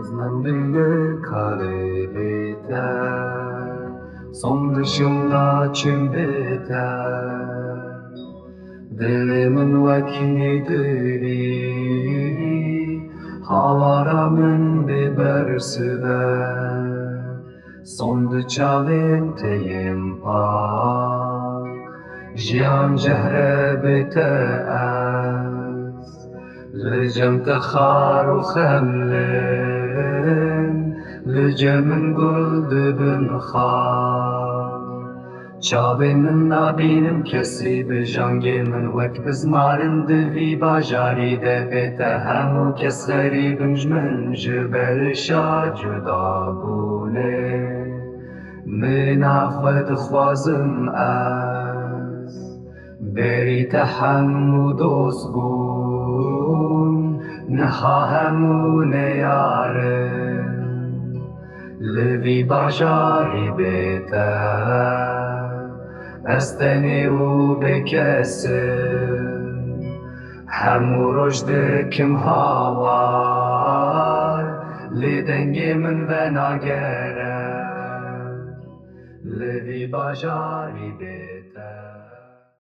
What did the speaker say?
Özlemdimde kare biter, son dışımda çim biter. Dilimin vekilidir, havaramın bibersider. Sondu çavim teyim pak, jiyan cehre biter. لجم تخار وخلن لجم نقول بنخار شابي من نابينم كسي بجانجي من وك بزمارن دفي باجاري دفيته همو كس غريب من جبل شاجدا بولي من عفوت خوازم از بری تحمو دوست بون نخواهمون یارم لوی باجاری بهتر استنی و بکسم همو رشد کم هاوار لیدنگی من و ناگرم لوی باجاری بهتر